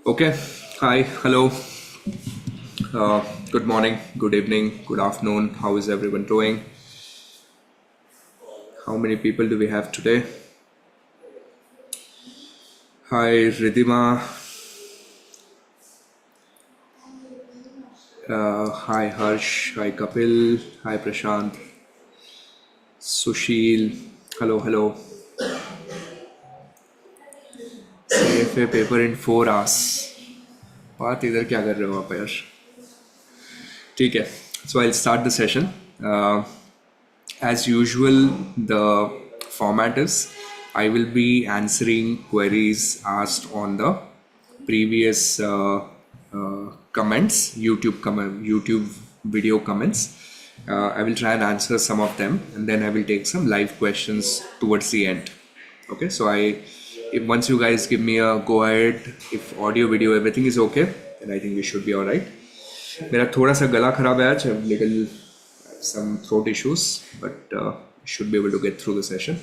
Okay. Hi. Hello. Good morning. Good evening. Good afternoon. How is everyone doing? How many people do we have today? Hi, Ridhima. Hi, Harsh. Hi, Kapil. Hi, Prashant. Sushil. Hello, hello. CFA paper in 4 hours. बात इधर क्या कर रहे हो आप यार? ठीक है. So I'll start the session. As usual, the format is I will be answering queries asked on the previous comments, YouTube video comments. I will try and answer some of them, and then I will take some live questions towards the end. Okay, so if once you guys give me a go ahead, if audio, video, everything is okay, then I think we should be all right. मेरा थोड़ा सा गला खराब है आज, little some throat issues, but should be able to get through the session.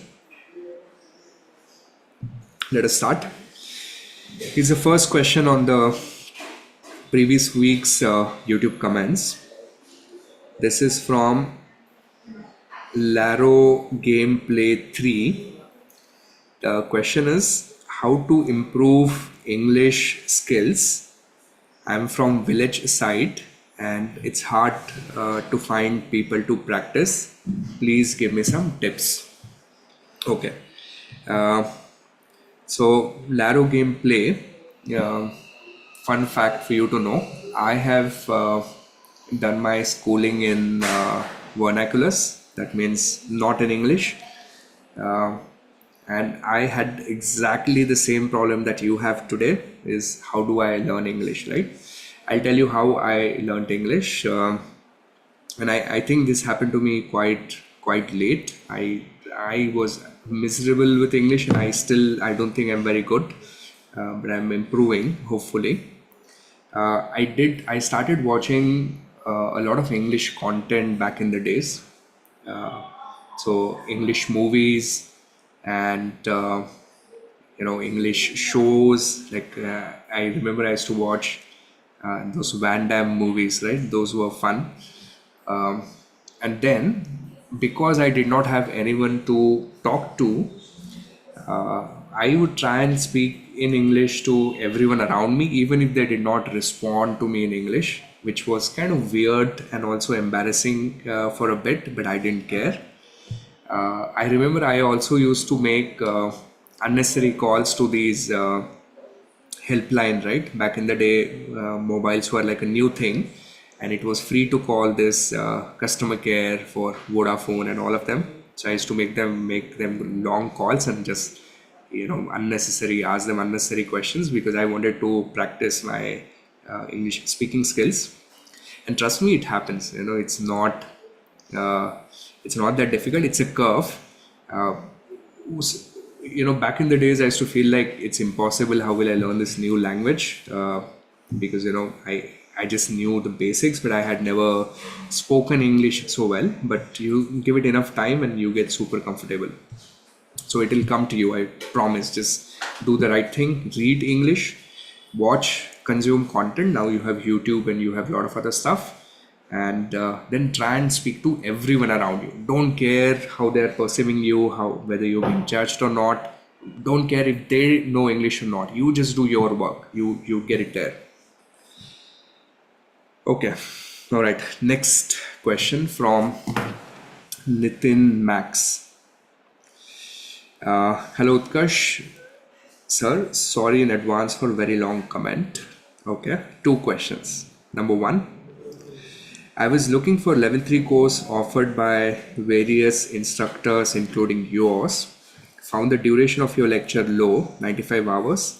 Let us start. Here's the first question on the previous week's YouTube comments. This is from Laro Gameplay 3. The question is how to improve English skills. I'm from village side and it's hard to find people to practice. Please give me some tips. Okay. So Laro Gameplay, fun fact for you to know, I have done my schooling in vernaculars, that means not in English. And I had exactly the same problem that you have today, is how do I learn English, right? I'll tell you how I learned English. And I think this happened to me quite late. I was miserable with English and I don't think I'm very good, but I'm improving, hopefully. I started watching a lot of English content back in the days. So English movies, and English shows, like I remember I used to watch those Van Damme movies, right? Those were fun. And then because I did not have anyone to talk to, I would try and speak in English to everyone around me, even if they did not respond to me in English, which was kind of weird and also embarrassing for a bit, but I didn't care. I remember I also used to make unnecessary calls to these helpline, right? Back in the day, mobiles were like a new thing, and it was free to call this customer care for Vodafone and all of them. So I used to make them long calls and just ask them unnecessary questions because I wanted to practice my English speaking skills. And trust me, it happens. It's not that difficult. It's a curve. Back in the days, I used to feel like it's impossible. How will I learn this new language? Because I just knew the basics, but I had never spoken English so well. But you give it enough time and you get super comfortable. So it will come to you, I promise. Just do the right thing. Read English, watch, consume content. Now you have YouTube and you have a lot of other stuff. And then try and speak to everyone around you. Don't care how they're perceiving you, whether you're being judged or not. Don't care if they know English or not. You just do your work. You get it there. Okay. All right. Next question from Nitin Max. Hello, Utkarsh. Sir, sorry in advance for very long comment. Okay. 2 questions. Number 1. I was looking for level 3 course offered by various instructors, including yours. Found the duration of your lecture low, 95 hours.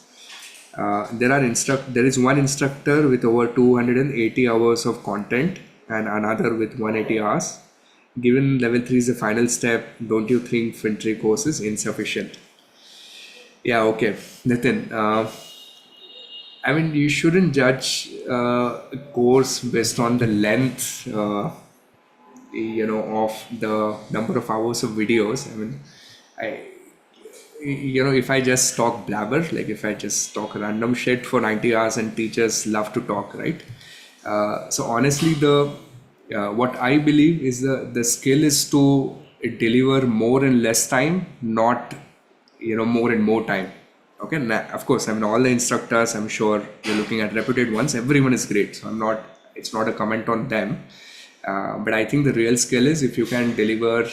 There is one instructor with over 280 hours of content and another with 180 hours. Given level 3 is the final step, don't you think FinTree course is insufficient? Yeah, okay. Nitin, I mean, you shouldn't judge a course based on the length, of the number of hours of videos. I mean, I, if I just talk blabber, like if I just talk random shit for 90 hours, and teachers love to talk, right? So honestly, the what I believe is the skill is to deliver more in less time, not more in more time. Okay, now, of course, I mean, all the instructors, I'm sure you're looking at reputed ones, everyone is great, so it's not a comment on them. But I think the real skill is if you can deliver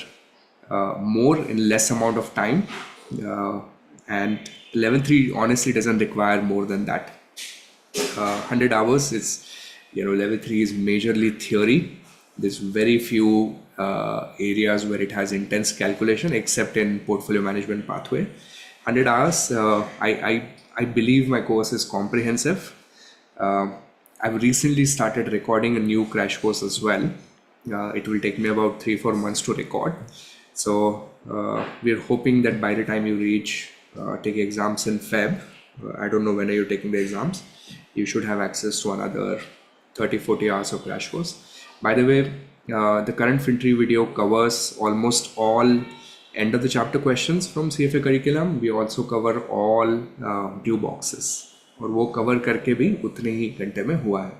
more in less amount of time. uh, and level 3 honestly doesn't require more than that. 100 hours, it's level 3 is majorly theory. There's very few areas where it has intense calculation, except in portfolio management pathway. 100 hours, I believe my course is comprehensive. uh, I've recently started recording a new crash course as well. It will take me about 3-4 months to record. So we're hoping that by the time you reach take exams in Feb, I don't know when are you taking the exams, you should have access to another 30-40 hours of crash course. By the way, the current FinTree video covers almost all end of the chapter questions from CFA curriculum. We also cover all due boxes, और वो cover करके भी उतने ही घंटे में हुआ है.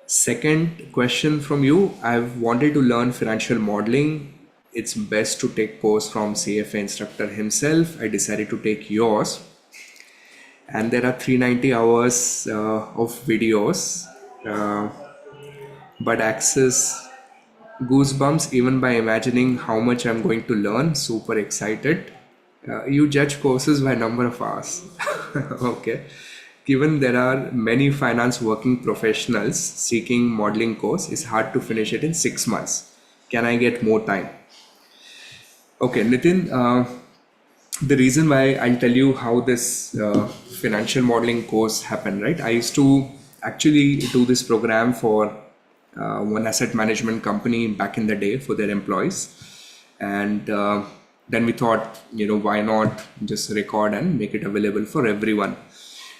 Second question from you, I've wanted to learn financial modeling. It's best to take course from CFA instructor himself. I decided to take yours, and there are 390 hours of videos, but access goosebumps even by imagining how much I'm going to learn. Super excited. You judge courses by number of hours. Okay. Given there are many finance working professionals seeking modeling course, it's hard to finish it in 6 months. Can I get more time? Okay, Nitin, the reason why I'll tell you how this financial modeling course happened, right? I used to actually do this program for one asset management company back in the day for their employees. And then we thought, why not just record and make it available for everyone?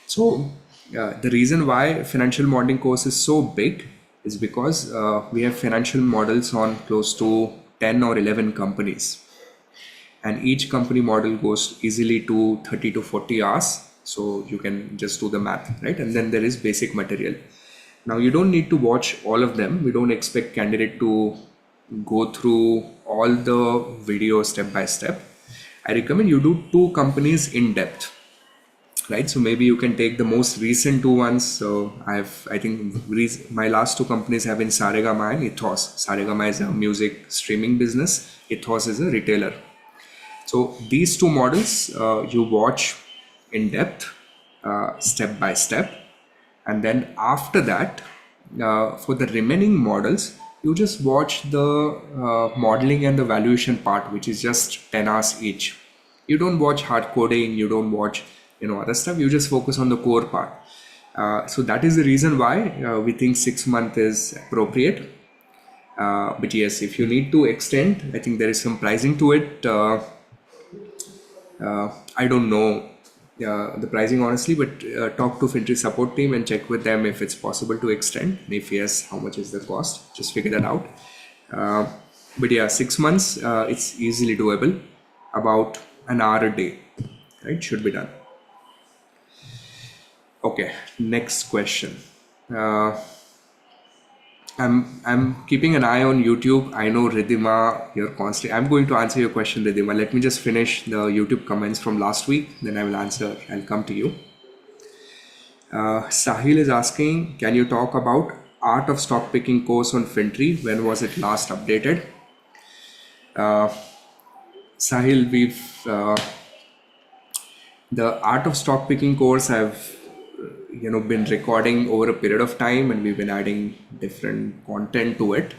So the reason why financial modeling course is so big is because we have financial models on close to 10 or 11 companies. And each company model goes easily to 30 to 40 hours. So you can just do the math, right? And then there is basic material. Now you don't need to watch all of them. We don't expect candidate to go through all the videos step by step. I recommend you do 2 companies in depth, right? So maybe you can take the most recent 2 ones. So I think my last 2 companies have been Saregama and Ethos. Saregama is a music streaming business. Ethos is a retailer. So these 2 models you watch in depth, step by step, and then after that, for the remaining models, you just watch the modeling and the valuation part, which is just 10 hours each. You don't watch hard coding, you don't watch other stuff. You just focus on the core part. So that is the reason why we think 6 months is appropriate. But yes, if you need to extend, I think there is some pricing to it. I don't know the pricing honestly, but talk to FinTree support team and check with them if it's possible to extend. And if yes, how much is the cost? Just figure that out. But yeah, 6 months, it's easily doable. About an hour a day, right? Should be done. Okay, next question. I'm keeping an eye on YouTube. I know Ridhima, you're constantly. I'm going to answer your question, Ridhima. Let me just finish the YouTube comments from last week, then I will answer. I'll come to you. Sahil is asking, can you talk about Art of Stock Picking course on FinTree? When was it last updated? Sahil, the Art of Stock Picking course I've been recording over a period of time, and we've been adding different content to it.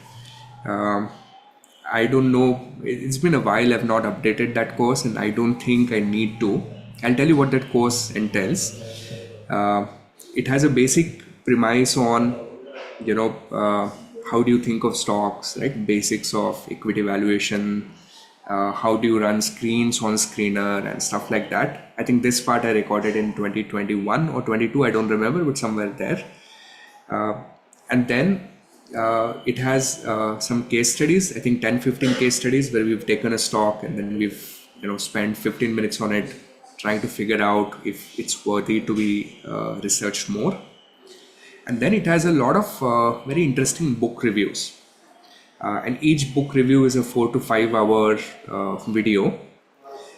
I don't know, it's been a while. I've not updated that course, and I don't think I need to. I'll tell you what that course entails. It has a basic premise on how do you think of stocks, right? Basics of equity valuation, how do you run screens on screener and stuff like that. I think this part I recorded in 2021 or 22, I don't remember, but somewhere there. And then it has some case studies, I think 10-15 case studies where we've taken a stock and then we've spent 15 minutes on it trying to figure out if it's worthy to be researched more. And then it has a lot of very interesting book reviews. And each book review is a 4 to 5 hour video.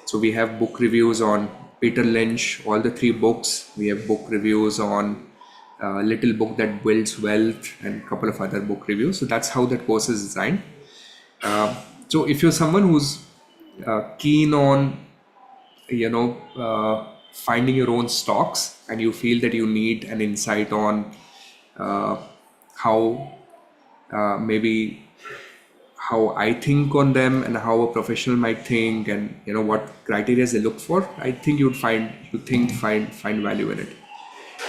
So we have book reviews on Peter Lynch, all the 3 books. We have book reviews on Little Book That Builds Wealth and a couple of other book reviews. So that's how that course is designed. So if you're someone who's keen on, finding your own stocks and you feel that you need an insight on how maybe how I think on them and how a professional might think and what criteria they look for, I think find value in it.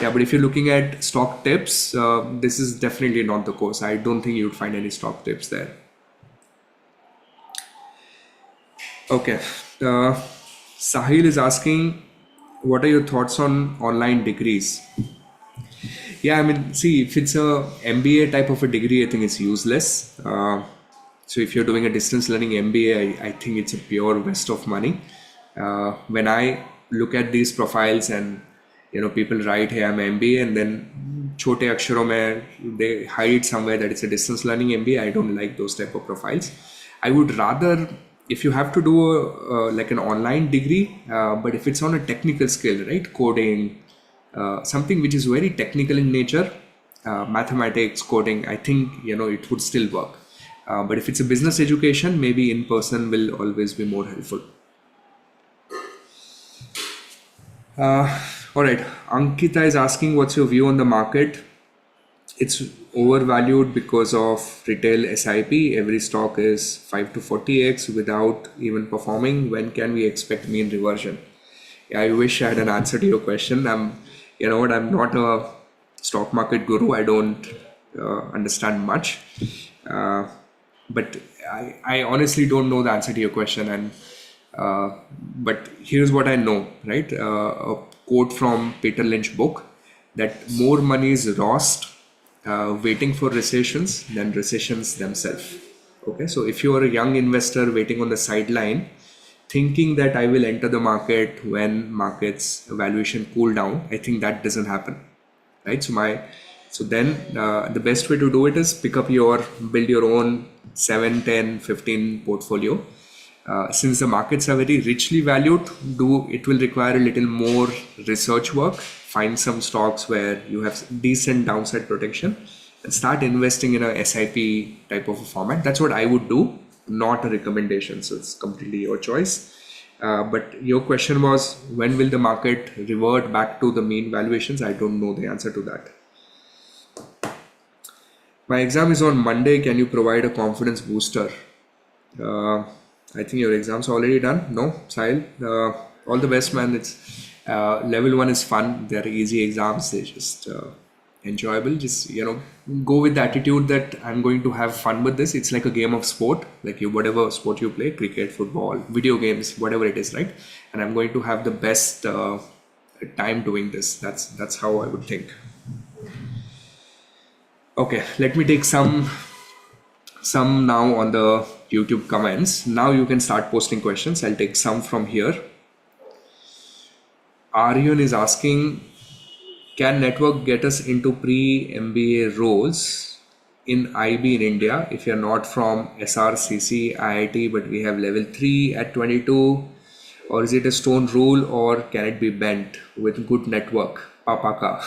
Yeah, but if you're looking at stock tips, this is definitely not the course. I don't think you'd find any stock tips there. Okay, Sahil is asking, what are your thoughts on online degrees? Yeah, I mean, see, if it's a MBA type of a degree, I think it's useless. So if you're doing a distance learning MBA, I think it's a pure waste of money. When I look at these profiles and people write, hey, I'm MBA, and then chote aksharon mein they hide somewhere that it's a distance learning MBA. I don't like those type of profiles. I would rather, if you have to do like an online degree, but if it's on a technical skill, right, coding, something which is very technical in nature, mathematics, coding, I think it would still work. But if it's a business education, maybe in person will always be more helpful. All right, Ankita is asking, what's your view on the market? It's overvalued because of retail SIP. Every stock is 5 to 40x without even performing. When can we expect mean reversion? Yeah, I wish I had an answer to your question. I'm not a stock market guru. I don't understand much. But I honestly don't know the answer to your question. And but here's what I know, right? A quote from Peter Lynch book, that more money is lost waiting for recessions than recessions themselves. Okay, so if you are a young investor waiting on the sideline, thinking that I will enter the market when markets valuation cool down, I think that doesn't happen, right? So then the best way to do it is build your own 7, 10, 15 portfolio. Since the markets are very richly valued, it will require a little more research work. Find some stocks where you have decent downside protection and start investing in a SIP type of a format. That's what I would do, not a recommendation. So it's completely your choice. But your question was, when will the market revert back to the mean valuations? I don't know the answer to that. My exam is on Monday. Can you provide a confidence booster? I think your exam's already done. No, Sahil. All the best, man. It's level 1 is fun. They're easy exams. They're just enjoyable. Just go with the attitude that I'm going to have fun with this. It's like a game of sport, like whatever sport you play, cricket, football, video games, whatever it is, right? And I'm going to have the best time doing this. That's how I would think. Okay, let me take some now on the YouTube comments. Now you can start posting questions. I'll take some from here. Aryan is asking, can network get us into pre-MBA roles in IB in India if you're not from SRCC, IIT, but we have level 3 at 22? Or is it a stone rule, or can it be bent with good network? Papaka.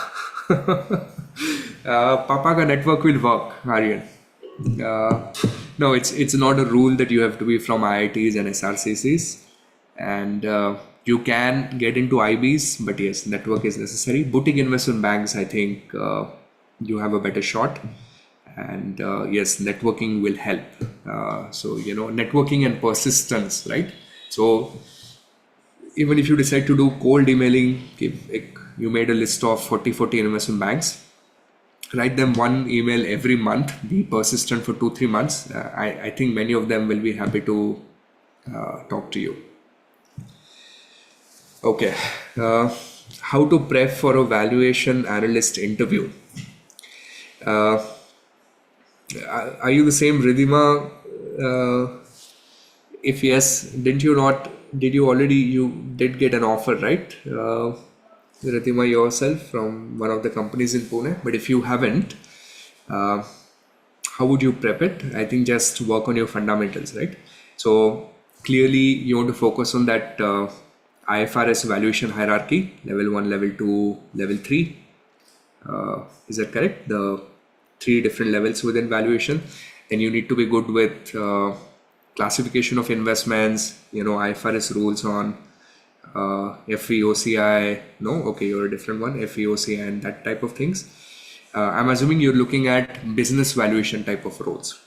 Papaka network will work, Aryan. No, it's not a rule that you have to be from IITs and SRCCs, and you can get into IBs, but yes, network is necessary. Boutique investment banks, I think you have a better shot, and yes, networking will help. So networking and persistence, right? So even if you decide to do cold emailing, you made a list of 40 investment banks, Write them one email every month. Be persistent for 2-3 months. I think many of them will be happy to talk to you. Okay. How to prep for a valuation analyst interview? Are you the same Ridhima? If yes, did you did get an offer, right? Ridhima, yourself from one of the companies in Pune. But if you haven't, uh, how would you prep it? I think just work on your fundamentals, right? So clearly you want to focus on that IFRS valuation hierarchy, level 1, level 2, level 3. Is that correct? The 3 different levels within valuation. Then you need to be good with classification of investments, IFRS rules on FVOCI. No, okay, you're a different one, FVOCI and that type of things. I'm assuming you're looking at business valuation type of roles.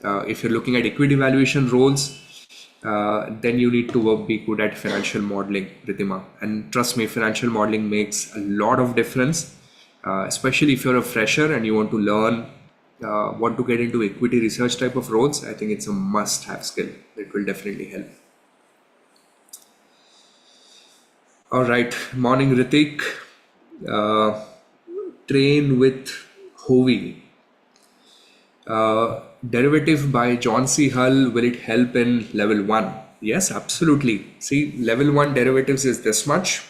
If you're looking at equity valuation roles, then you need to be good at financial modeling, Ritima. And trust me, financial modeling makes a lot of difference, especially if you're a fresher and you want to learn, want to get into equity research type of roles. I think it's a must-have skill. It will definitely help. All right, morning, Ritik. Train with Hovey. Derivative by John C. Hull, will it help in level 1? Yes, absolutely. See, level 1 derivatives is this much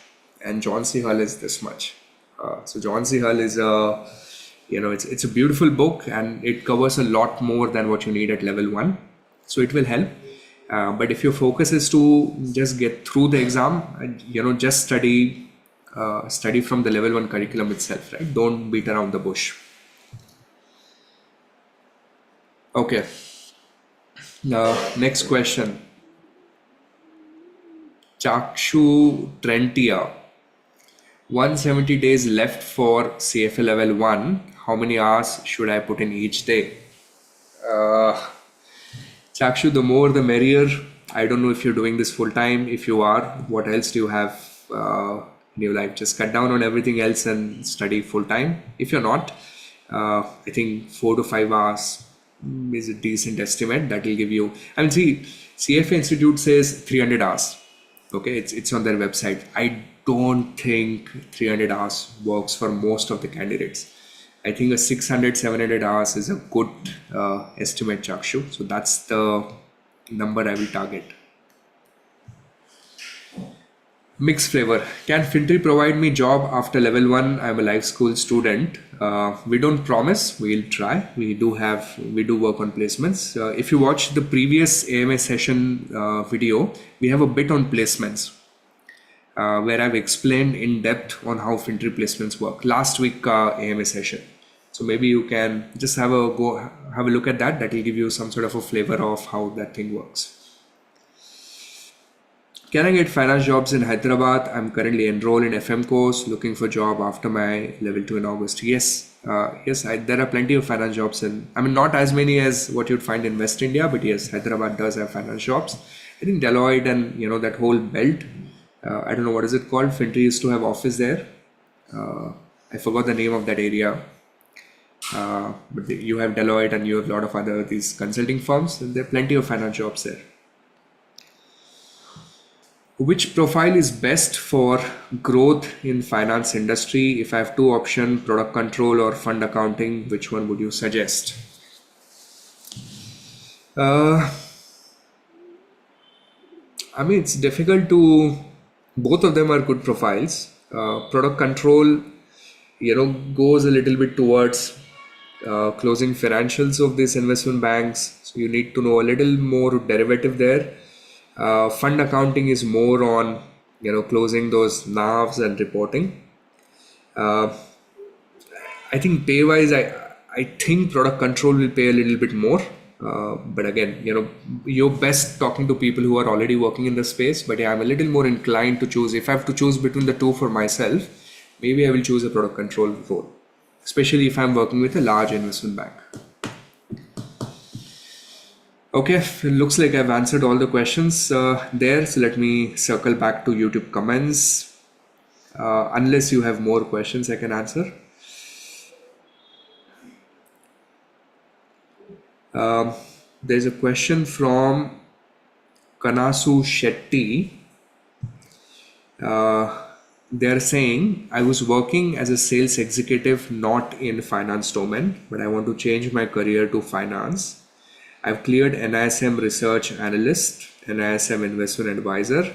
and John C. Hull is this much. So John C. Hull is it's a beautiful book and it covers a lot more than what you need at level 1. So it will help. But if your focus is to just get through the exam, just study from the level 1 curriculum itself, right? Don't beat around the bush. Okay. Next question. Chakshu Trentia. 170 days left for CFA level 1. How many hours should I put in each day? Chakshu, the more the merrier. I don't know if you're doing this full time. If you are, what else do you have in your life? Just cut down on everything else and study full time. If you're not, I think 4 to 5 hours is a decent estimate. That will give you. And see, CFA Institute says 300 hours. Okay, it's on their website. I don't think 300 hours works for most of the candidates. I think a 600, 700 hours is a good estimate, Chakshu. So that's the number I will target. Mixed flavor. Can FinTree provide me job after level 1? I'm a life school student. We don't promise. We'll try. We do work on placements. If you watch the previous AMA session video, we have a bit on placements where I've explained in depth on how FinTree placements work. Last week AMA session. So maybe you can just have a look at that. That will give you some sort of a flavor of how that thing works. Can I get finance jobs in Hyderabad? I'm currently enrolled in FM course, looking for job after my level 2 in August. Yes, there are plenty of finance jobs not as many as what you'd find in West India, but yes, Hyderabad does have finance jobs. I think Deloitte and that whole belt. I don't know what is it called. FinTree used to have office there. I forgot the name of that area. But you have Deloitte and you have a lot of other these consulting firms. And there are plenty of finance jobs there. Which profile is best for growth in finance industry? If I have 2 options, product control or fund accounting, which one would you suggest? It's difficult to. Both of them are good profiles. Product control, goes a little bit towards closing financials of these investment banks. So you need to know a little more derivative there. Fund accounting is more on closing those NAVs and reporting. I think pay wise, I think product control will pay a little bit more. But again, you're best talking to people who are already working in the space. But yeah, I'm a little more inclined to choose. If I have to choose between the 2 for myself, maybe I will choose a product control role, especially if I'm working with a large investment bank. Okay, it looks like I've answered all the questions there. So let me circle back to YouTube comments. Unless you have more questions I can answer. Um, there's a question from Kanasu Shetty. They're saying, I was working as a sales executive not in finance domain, but I want to change my career to finance. I've cleared NISM research analyst, NISM investment advisor.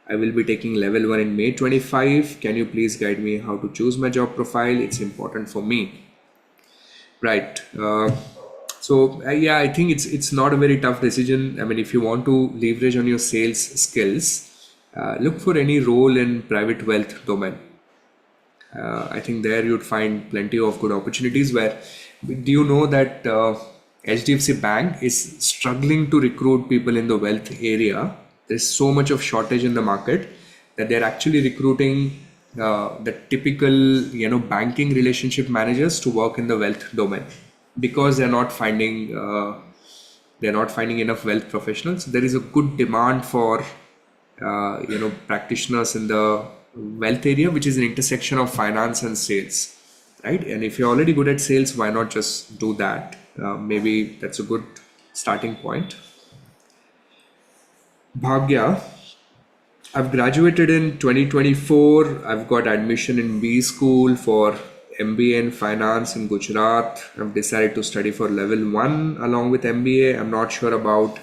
I will be taking level 1 in May 25. Can you please guide me how to choose my job profile? It's important for me. Right. Yeah, I think it's not a very tough decision. I mean, if you want to leverage on your sales skills, look for any role in private wealth domain. I think there you'd find plenty of good opportunities. Where do you know that HDFC Bank is struggling to recruit people in the wealth area? There's so much of shortage in the market that they're actually recruiting the typical banking relationship managers to work in the wealth domain because they're not finding enough wealth professionals. There is a good demand for practitioners in the wealth area, which is an intersection of finance and sales, right? And if you're already good at sales, why not just do that? Maybe that's a good starting point. Bhagya, I've graduated in 2024. I've got admission in B school for MBA in finance in Gujarat. I've decided to study for level 1 along with MBA. I'm not sure about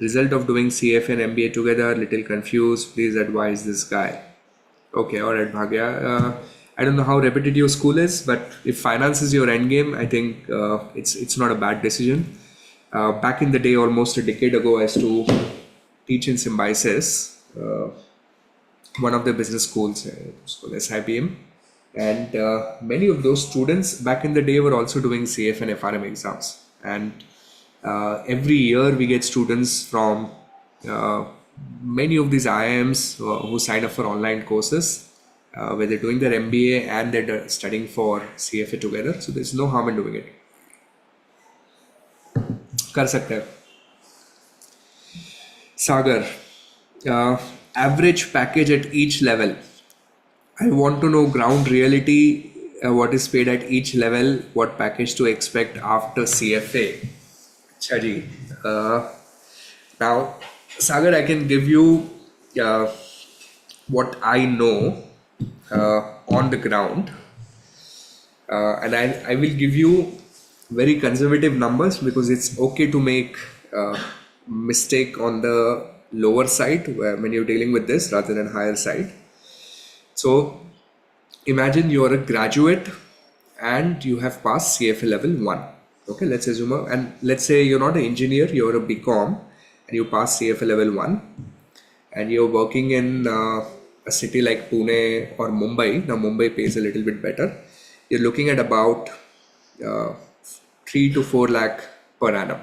result of doing CFA and MBA together. Little confused. Please advise this guy. Okay, all right, Bhagya. I don't know how repetitive your school is, but if finance is your end game, I think it's not a bad decision. Back in the day, almost a decade ago, I used to teach in Symbiosis, one of the business schools, called SIBM, and many of those students back in the day were also doing CFA and FRM exams. And every year we get students from many of these IIMs who sign up for online courses where they're doing their MBA and they're studying for CFA together. So there's no harm in doing it. कर सकते हैं. Sagar, average package at each level. I want to know ground reality, what is paid at each level, what package to expect after CFA. Chaji. Now, Sagar, I can give you what I know on the ground, and I will give you very conservative numbers because it's okay to make mistake on the lower side when you're dealing with this rather than higher side. So imagine you're a graduate and you have passed CFA level 1. Okay, let's assume, and let's say you're not an engineer, you're a BCom and you pass CFA level 1 and you're working in a city like Pune or Mumbai. Now Mumbai pays a little bit better. You're looking at about 3 to 4 lakh per annum.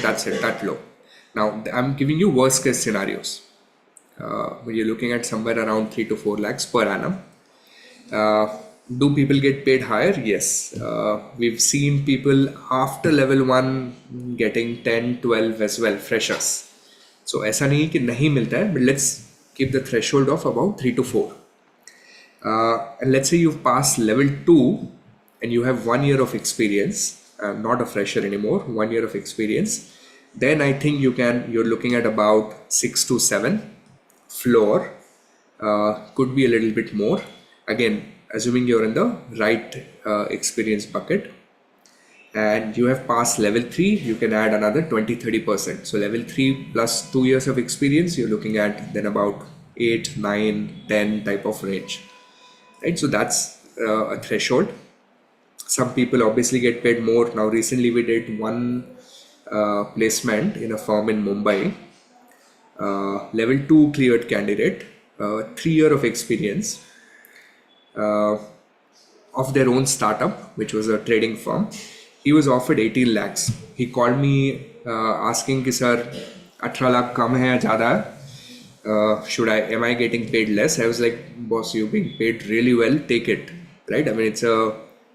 That's it, that low. Now I'm giving you worst case scenarios. When you're looking at somewhere around 3 to 4 lakhs per annum. Do people get paid higher? Yes. We've seen people after level 1 getting 10, 12 as well, freshers. So ऐसा नहीं कि नहीं मिलता है, but let's keep the threshold of about 3 to 4. And let's say you've passed level 2 and you have 1 year of experience, not a fresher anymore, 1 year of experience. Then I think you're looking at about 6 to 7 floor, could be a little bit more. Again, assuming you're in the right experience bucket and you have passed level 3, you can add another 20-30%. So level 3 plus 2 years of experience, you're looking at then about 8, 9, 10 type of range, right? So that's a threshold. Some people obviously get paid more. Now recently we did one placement in a firm in Mumbai, level 2 cleared candidate, 3 year of experience, of their own startup, which was a trading firm. He was offered 18 lakhs. He called me asking कि sir 18 lakh कम है या ज़्यादा है? Am I getting paid less? I was like, boss, you're being paid really well, take it, right? I mean, it's a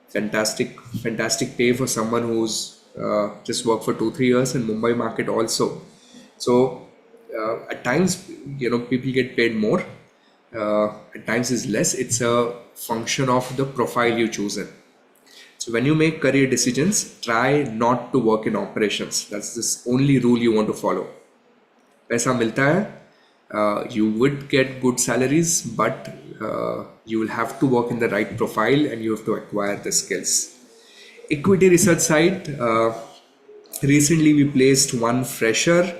fantastic pay for someone who's just worked for 2-3 years in Mumbai market also. So at times, people get paid more. At times is less. It's a function of the profile you choose in. So when you make career decisions, try not to work in operations. That's the only rule you want to follow. पैसा मिलता है, you would get good salaries, but you will have to work in the right profile and you have to acquire the skills. Equity research side, recently we placed one fresher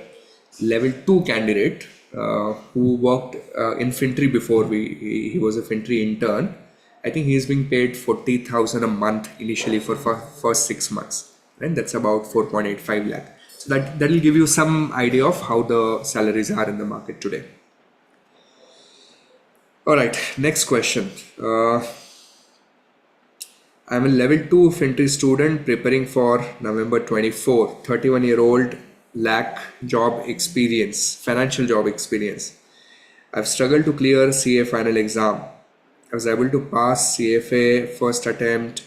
level 2 candidate who worked in FinTree before. He was a FinTree intern. I think he is being paid 40,000 a month initially for first 6 months, and that's about 4.85 lakh. So that will give you some idea of how the salaries are in the market today. All right, next question. I'm a level 2 FinTree student preparing for November 24, 31-year-old, lack job experience, financial job experience. I've struggled to clear CA final exam. I was able to pass CFA first attempt.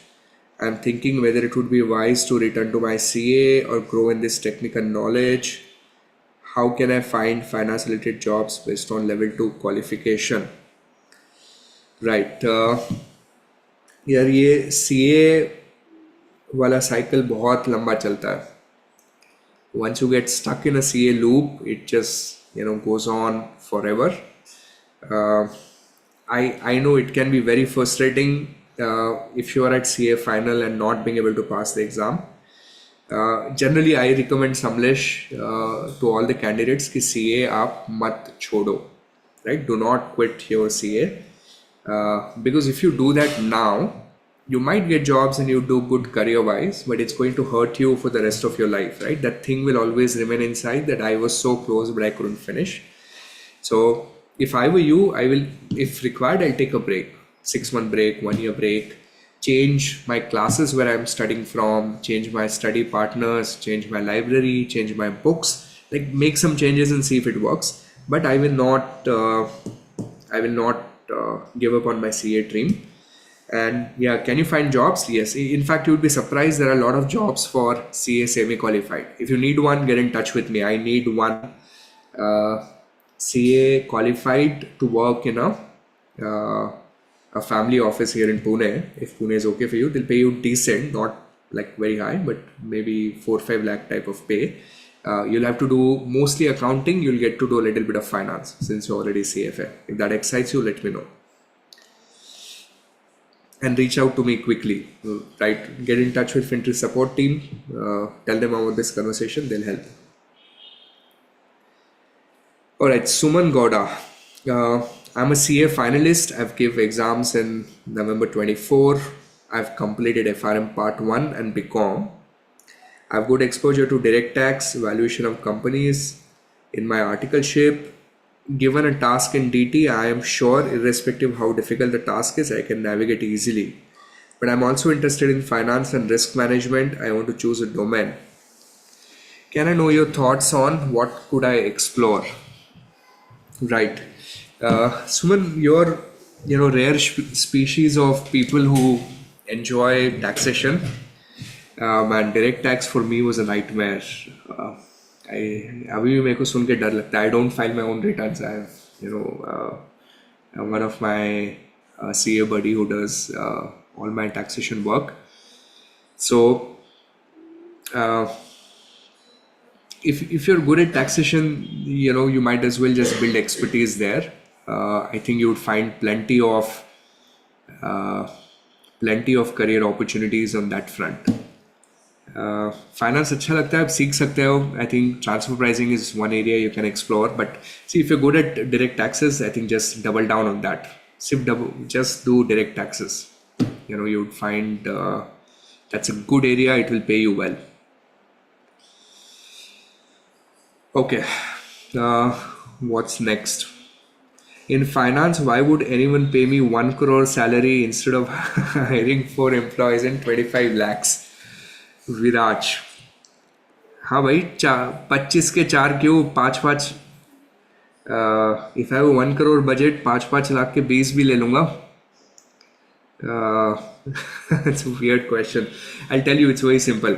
I'm thinking whether it would be wise to return to my CA or grow in this technical knowledge. How can I find finance related jobs based on level 2 qualification? Right. यार ये CA वाला cycle बहुत लंबा चलता है. Once you get stuck in a CA loop, it just goes on forever. I know it can be very frustrating if you are at CA final and not being able to pass the exam. Generally, I recommend Samlesh to all the candidates कि CA आप मत छोड़ो, right? Do not quit your CA. Because if you do that now, you might get jobs and you do good career wise, but it's going to hurt you for the rest of your life, right? That thing will always remain inside that I was so close but I couldn't finish. So if I were you, I will, if required, I'll take a break, 6-month break, 1-year break, change my classes where I'm studying from, change my study partners, change my library, change my books, like make some changes and see if it works. But I will not give up on my CA dream. And yeah, can you find jobs? Yes. In fact, you would be surprised. There are a lot of jobs for CA semi-qualified. If you need one, get in touch with me. I need one CA qualified to work in a family office here in Pune. If Pune is okay for you, they'll pay you decent, not like very high, but maybe 4-5 lakh type of pay. You'll have to do mostly accounting. You'll get to do a little bit of finance since you're already CFA. If that excites you, let me know. And reach out to me quickly, right? Get in touch with FinTree support team. Tell them about this conversation. They'll help. All right, Suman Gowda. I'm a CA finalist. I've given exams in November 24. I've completed FRM Part 1 and BCom. I've got exposure to direct tax, valuation of companies. In my articleship, given a task in DT, I am sure, irrespective how difficult the task is, I can navigate easily. But I'm also interested in finance and risk management. I want to choose a domain. Can I know your thoughts on what could I explore? Right. Suman, you're rare species of people who enjoy taxation. Man, direct tax for me was a nightmare. अभी भी मेरे को सुन के डर लगता है. I don't file my own returns. I have one of my CA buddy who does all my taxation work. So if you're good at taxation, you might as well just build expertise there. I think you would find plenty of career opportunities on that front. Finance अच्छा लगता है, आप सीख सकते हो. I think transfer pricing is one area you can explore. But see, if you're good at direct taxes, I think just double down on that. Just do direct taxes. You would find that's a good area. It will pay you well. Okay, what's next? In finance, why would anyone pay me 1 crore salary instead of hiring 4 employees and 25 lakhs? विराज. हाँ भाई, 25 के 4 क्यों, 5-5. If I have 1 crore budget, 5-5 lakh के 20 भी ले लूंगा. It's a weird question. I'll tell you, it's very simple.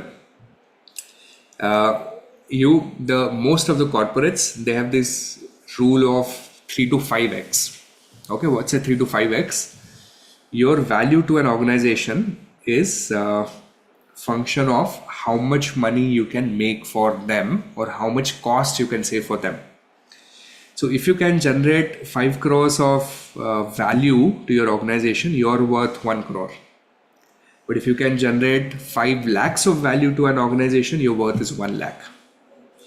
Most of the corporates, they have this rule of 3 to 5x. Okay, what's a 3 to 5x? Your value to an organization is function of how much money you can make for them or how much cost you can save for them. So if you can generate 5 crores of value to your organization, you're worth 1 crore. But if you can generate 5 lakhs of value to an organization, your worth is 1 lakh.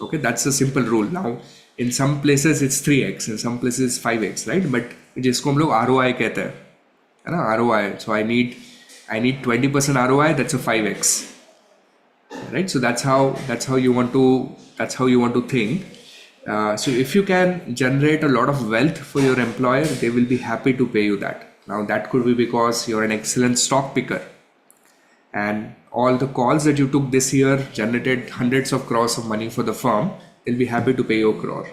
Okay, that's a simple rule. Now, in some places it's 3x, in some places it's 5x, right? But जिसको हम लोग ROI कहते हैं, है ना, ROI. So I need 20% ROI. That's a 5x, right? So that's how you want to think. So if you can generate a lot of wealth for your employer, they will be happy to pay you that. Now that could be because you're an excellent stock picker, and all the calls that you took this year generated hundreds of crores of money for the firm. They'll be happy to pay you a crore.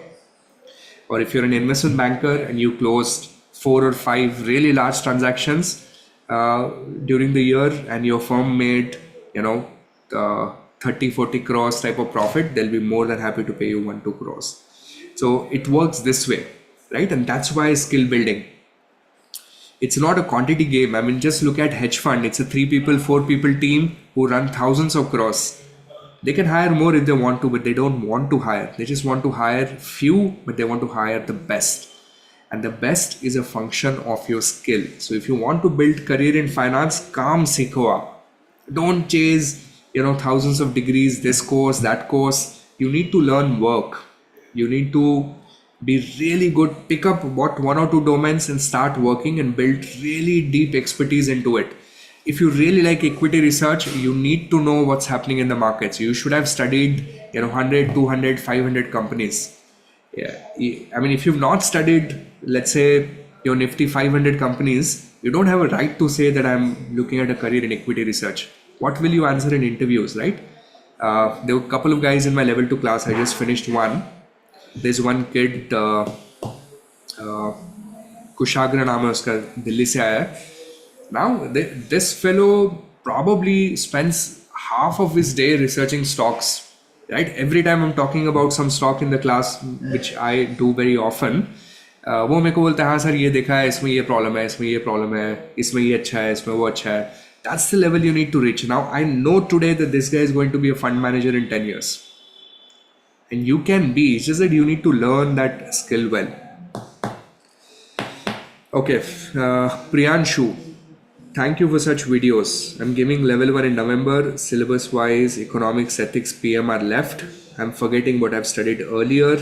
Or if you're an investment banker and you closed 4 or 5 really large transactions during the year and your firm made 30-40 crores type of profit, they'll be more than happy to pay you 1-2 crores. So it works this way, right? And that's why skill building, it's not a quantity game. I mean, just look at hedge fund. It's a 3 people, 4 people team who run thousands of crores. They can hire more if they want to, but they don't want to hire. They just want to hire few, but they want to hire the best. And the best is a function of your skill. So if you want to build career in finance, काम सीखो आप. Don't chase, thousands of degrees, this course, that course. You need to learn work. You need to be really good. Pick up 1 or 2 domains and start working and build really deep expertise into it. If you really like equity research, you need to know what's happening in the markets. You should have studied 100, 200, 500 companies. Yeah. I mean, if you've not studied, let's say, your Nifty 500 companies, you don't have a right to say that I'm looking at a career in equity research. What will you answer in interviews, right? There were a couple of guys in my level 2 class. I just finished one. There's one kid, Kushagra नाम है उसका, दिल्ली से आया है. Now, this fellow probably spends half of his day researching stocks, right? Every time I'm talking about some stock in the class, which I do very often, वो मेरे को बोलता है, हाँ सर ये देखा है, इसमें ये प्रॉब्लम है, इसमें ये प्रॉब्लम है, इसमें ये अच्छा है, इसमें वो अच्छा है. That's the level you need to reach. Now, I know today that this guy is going to be a fund manager in 10 years. And you can be, it's just that you need to learn that skill well. Okay, Priyanshu. Thank you for such videos. I'm giving level 1 in November. Syllabus wise, economics, ethics, PM are left. I'm forgetting what I've studied earlier.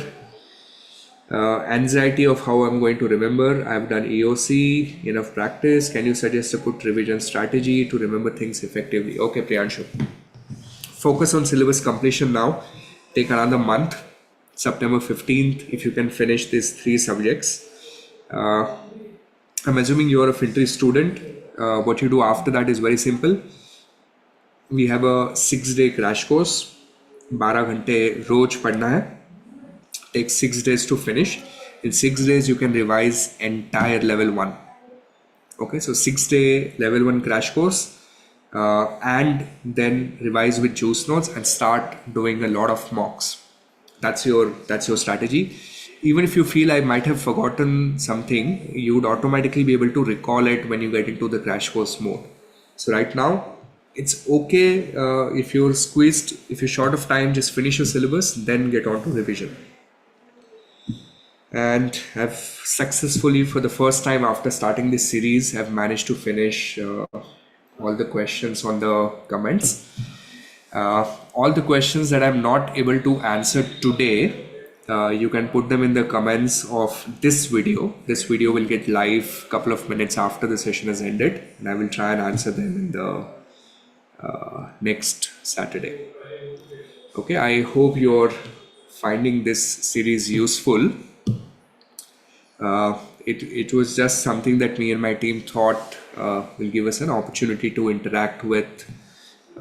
Anxiety of how I'm going to remember. I've done EOC, enough practice. Can you suggest a good revision strategy to remember things effectively? Okay, Priyanshu. Focus on syllabus completion now. Take another month, September 15th, if you can finish these 3 subjects. I'm assuming you are a FinTree student. What you do after that is very simple. We have a 6-day crash course. 12 घंटे रोज पढ़ना है. Takes 6 days to finish. In 6 days, you can revise entire level 1. Okay, so 6-day level 1 crash course, and then revise with juice notes and start doing a lot of mocks. That's your strategy. Even if you feel I might have forgotten something, you would automatically be able to recall it when you get into the crash course mode. So right now, it's okay if you're squeezed, if you're short of time, just finish your syllabus, then get on to revision. And I've successfully, for the first time after starting this series, have managed to finish all the questions on the comments. All the questions that I'm not able to answer today, you can put them in the comments of this video. This video will get live a couple of minutes after the session has ended, and I will try and answer them in the next Saturday. Okay, I hope you're finding this series useful. It was just something that me and my team thought will give us an opportunity to interact with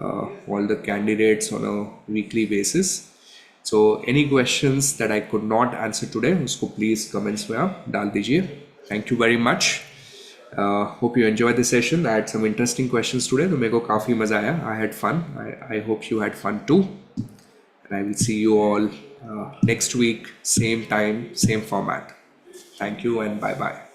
all the candidates on a weekly basis. So any questions that I could not answer today, usko please comments में आप डाल दीजिए. Thank you very much. Hope you enjoyed the session. I had some interesting questions today, तो मेरे को काफी मजा आया. I had fun. I hope you had fun too. And I will see you all next week, same time, same format. Thank you and bye bye.